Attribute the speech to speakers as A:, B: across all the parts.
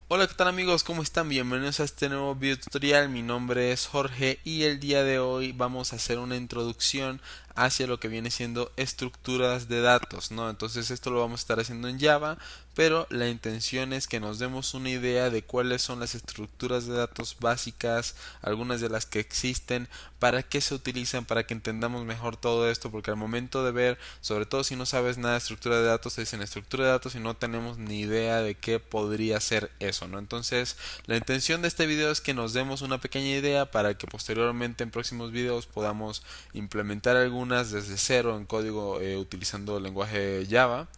A: Hola, ¿qué tal amigos? ¿Cómo están? Bienvenidos a este nuevo video tutorial. Mi nombre es Jorge y el día de hoy vamos a hacer una introducción hacia lo que viene siendo estructuras de datos, ¿no? Entonces esto lo vamos a estar haciendo en Java, pero la intención es que nos demos una idea de cuáles son las estructuras de datos básicas, algunas de las que existen, para qué se utilizan, para que entendamos mejor todo esto, porque al momento de ver, sobre todo si no sabes nada de estructura de datos, te dicen estructura de datos y no tenemos ni idea de qué podría ser eso, ¿no? Entonces, la intención de este video es que nos demos una pequeña idea para que posteriormente en próximos videos podamos implementar algunas desde cero en código utilizando el lenguaje Java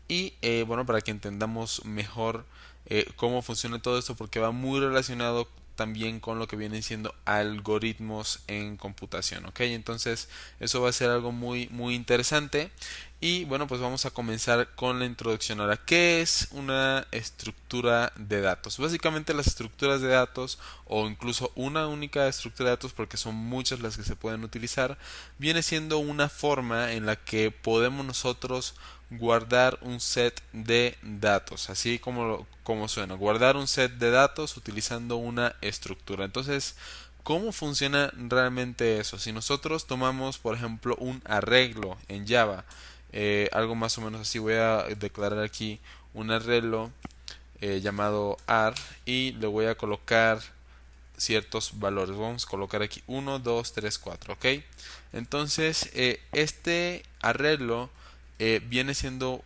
A: y bueno, para que entendamos mejor cómo funciona todo esto, porque va muy relacionado también con lo que vienen siendo algoritmos en computación, ¿ok? Entonces eso va a ser algo muy interesante. Y bueno, pues vamos a comenzar con la introducción. Ahora, ¿qué es una estructura de datos? Básicamente las estructuras de datos, o incluso una única estructura de datos, porque son muchas las que se pueden utilizar, viene siendo una forma en la que podemos nosotros guardar un set de datos, así como suena, guardar un set de datos utilizando una estructura. Entonces, ¿cómo funciona realmente eso? Si nosotros tomamos, por ejemplo, un arreglo en Java, algo más o menos así, voy a declarar aquí un arreglo llamado ar y le voy a colocar ciertos valores. Vamos a colocar aquí 1, 2, 3, 4, ¿ok? Entonces, este arreglo viene siendo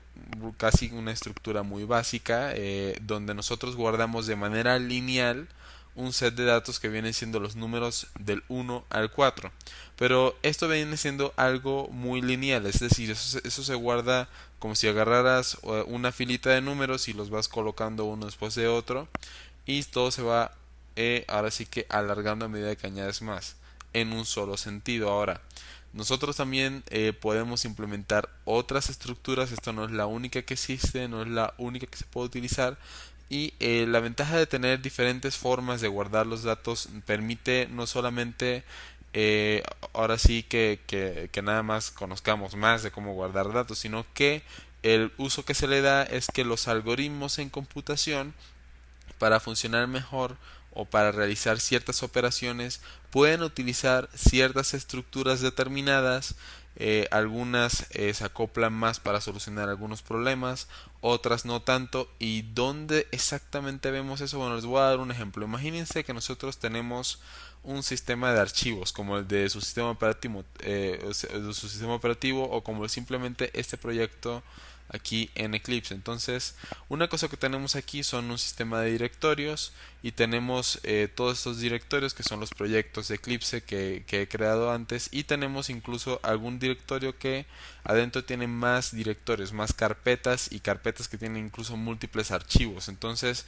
A: casi una estructura muy básica donde nosotros guardamos de manera lineal un set de datos que vienen siendo los números del 1 al 4. Pero esto viene siendo algo muy lineal, es decir, eso se guarda como si agarraras una filita de números y los vas colocando uno después de otro y todo se va ahora sí que alargando a medida que añades más en un solo sentido. Ahora, nosotros también podemos implementar otras estructuras, esto no es la única que existe, no es la única que se puede utilizar y la ventaja de tener diferentes formas de guardar los datos permite no solamente eh, ahora sí que nada más conozcamos más de cómo guardar datos, sino que el uso que se le da es que los algoritmos en computación para funcionar mejor o para realizar ciertas operaciones pueden utilizar ciertas estructuras determinadas, algunas se acoplan más para solucionar algunos problemas, otras no tanto. ¿Y dónde exactamente vemos eso? Bueno, les voy a dar un ejemplo. Imagínense que nosotros tenemos un sistema de archivos como el de su sistema operativo, o como simplemente este proyecto aquí en Eclipse. Entonces, una cosa que tenemos aquí son un sistema de directorios y tenemos todos estos directorios que son los proyectos de Eclipse que he creado antes y tenemos incluso algún directorio que adentro tiene más directorios, más carpetas y carpetas que tienen incluso múltiples archivos. Entonces,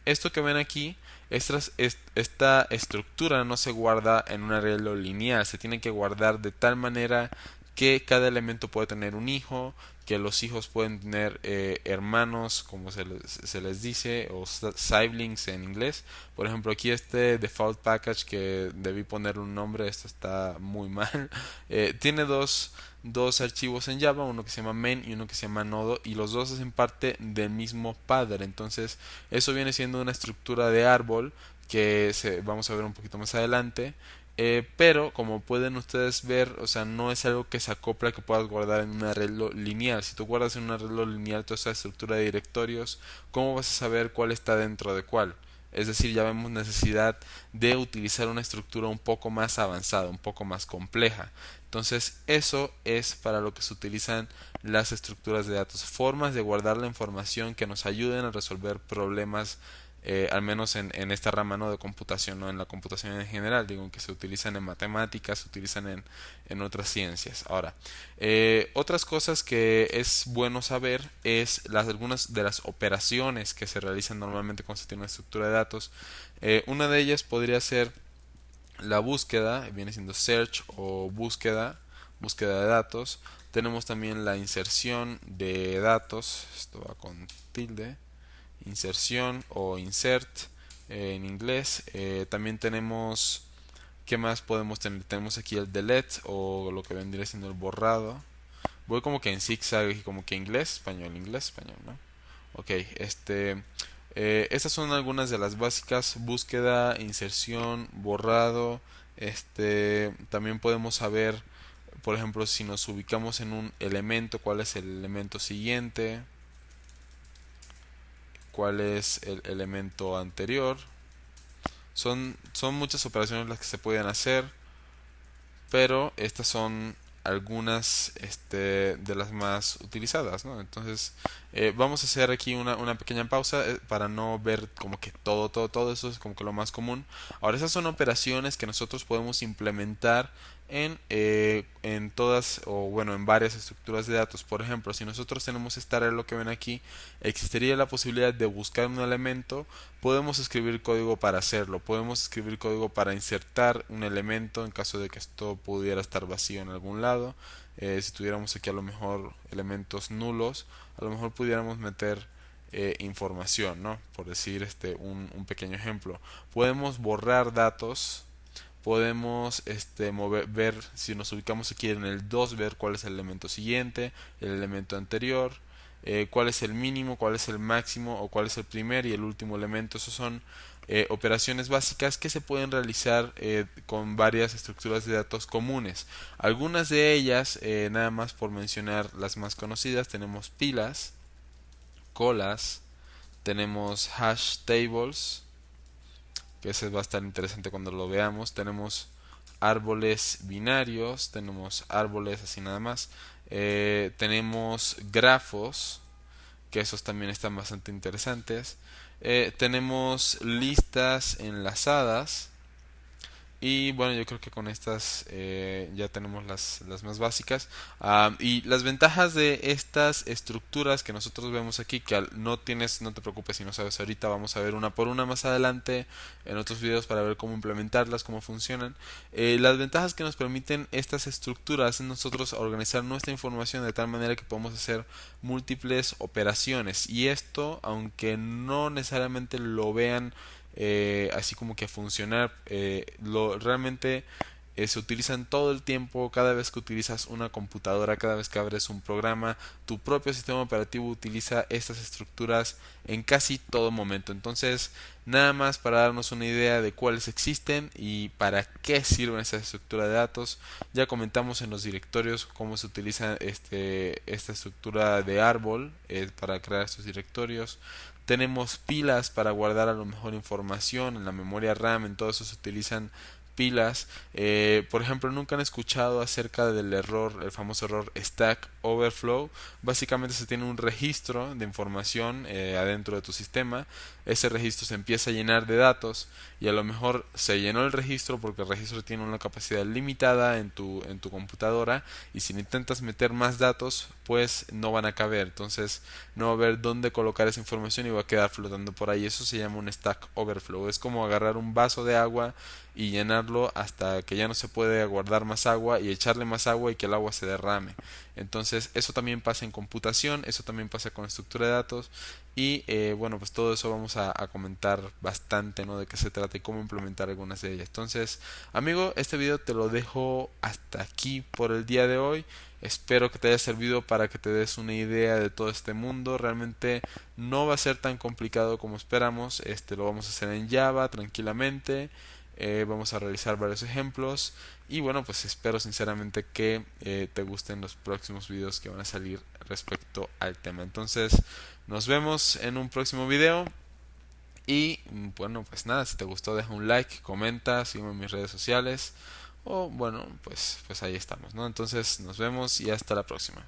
A: esto que ven aquí, esta estructura no se guarda en un arreglo lineal, se tiene que guardar de tal manera que cada elemento puede tener un hijo, que los hijos pueden tener hermanos, como se les dice, o siblings en inglés. Por ejemplo, aquí este default package que debí poner un nombre, esto está muy mal. Tiene dos archivos en Java, uno que se llama main y uno que se llama nodo, y los dos hacen parte del mismo padre. Entonces, eso viene siendo una estructura de árbol que vamos a ver un poquito más adelante. Pero como pueden ustedes ver, o sea, no es algo que se acopla que puedas guardar en un arreglo lineal. Si tú guardas en un arreglo lineal toda esa estructura de directorios, ¿cómo vas a saber cuál está dentro de cuál? Es decir, ya vemos necesidad de utilizar una estructura un poco más avanzada, un poco más compleja. Entonces, eso es para lo que se utilizan las estructuras de datos, formas de guardar la información que nos ayuden a resolver problemas al menos en esta rama no de computación, no en la computación en general, digo que se utilizan en matemáticas, se utilizan en otras ciencias. Ahora, otras cosas que es bueno saber es algunas de las operaciones que se realizan normalmente cuando se tiene una estructura de datos. Una de ellas podría ser la búsqueda, viene siendo search o búsqueda de datos. Tenemos también la inserción de datos, esto va con tilde, inserción o insert en inglés. También tenemos, ¿qué más podemos tener? Tenemos aquí el delete o lo que vendría siendo el borrado. Voy como que en zigzag y como que inglés, español, ¿no? Ok, Estas son algunas de las básicas: búsqueda, inserción, borrado. También podemos saber, por ejemplo, si nos ubicamos en un elemento, cuál es el elemento siguiente, cuál es el elemento anterior. Son muchas operaciones las que se pueden hacer, pero estas son algunas de las más utilizadas, ¿no? Entonces, vamos a hacer aquí una pequeña pausa para no ver como que todo eso es como que lo más común. Ahora, esas son operaciones que nosotros podemos implementar en todas, o bueno, en varias estructuras de datos. Por ejemplo, si nosotros tenemos esta array que ven aquí, existiría la posibilidad de buscar un elemento. Podemos escribir código para hacerlo, podemos escribir código para insertar un elemento en caso de que esto pudiera estar vacío en algún lado. Si tuviéramos aquí a lo mejor elementos nulos, a lo mejor pudiéramos meter información, ¿no? Por decir un pequeño ejemplo. Podemos borrar datos. Podemos ver, si nos ubicamos aquí en el 2, ver cuál es el elemento siguiente, el elemento anterior, cuál es el mínimo, cuál es el máximo, o cuál es el primer y el último elemento. Esos son operaciones básicas que se pueden realizar con varias estructuras de datos comunes. Algunas de ellas, nada más por mencionar las más conocidas, tenemos pilas, colas, tenemos hash tables, que ese va a estar interesante cuando lo veamos. Tenemos árboles binarios, tenemos árboles así nada más. Tenemos grafos, que esos también están bastante interesantes. Tenemos listas enlazadas. Y bueno, yo creo que con estas ya tenemos las más básicas. Y las ventajas de estas estructuras que nosotros vemos aquí, que no te preocupes si no sabes ahorita, vamos a ver una por una más adelante en otros videos para ver cómo implementarlas, cómo funcionan. Las ventajas que nos permiten estas estructuras es nosotros organizar nuestra información de tal manera que podemos hacer múltiples operaciones. Y esto, aunque no necesariamente lo vean así como que a funcionar, realmente se utilizan todo el tiempo. Cada vez que utilizas una computadora, cada vez que abres un programa, tu propio sistema operativo utiliza estas estructuras en casi todo momento. Entonces, nada más para darnos una idea de cuáles existen y para qué sirven esta estructura de datos. Ya comentamos en los directorios cómo se utiliza esta estructura de árbol para crear estos directorios. Tenemos pilas para guardar a lo mejor información en la memoria RAM. En todo eso se utilizan pilas. Por ejemplo, nunca han escuchado acerca del error, el famoso error Stack Overflow. Básicamente se tiene un registro de información adentro de tu sistema. Ese registro se empieza a llenar de datos y a lo mejor se llenó el registro porque el registro tiene una capacidad limitada en tu computadora, y si intentas meter más datos pues no van a caber. Entonces no va a haber dónde colocar esa información y va a quedar flotando por ahí. Eso se llama un Stack Overflow. Es como agarrar un vaso de agua y llenarlo hasta que ya no se puede guardar más agua, y echarle más agua y que el agua se derrame. Entonces eso también pasa en computación, eso también pasa con estructura de datos. Y bueno, pues todo eso vamos a comentar bastante, ¿no? De qué se trata y cómo implementar algunas de ellas. Entonces, amigo, este video te lo dejo hasta aquí por el día de hoy. Espero que te haya servido para que te des una idea de todo este mundo. Realmente no va a ser tan complicado como esperamos. Lo vamos a hacer en Java tranquilamente. Vamos a realizar varios ejemplos. Y bueno, pues espero sinceramente que te gusten los próximos videos que van a salir respecto al tema. Entonces, nos vemos en un próximo video. Y bueno, pues nada, si te gustó deja un like, comenta, sígueme en mis redes sociales. O bueno, pues ahí estamos, ¿no? Entonces nos vemos y hasta la próxima.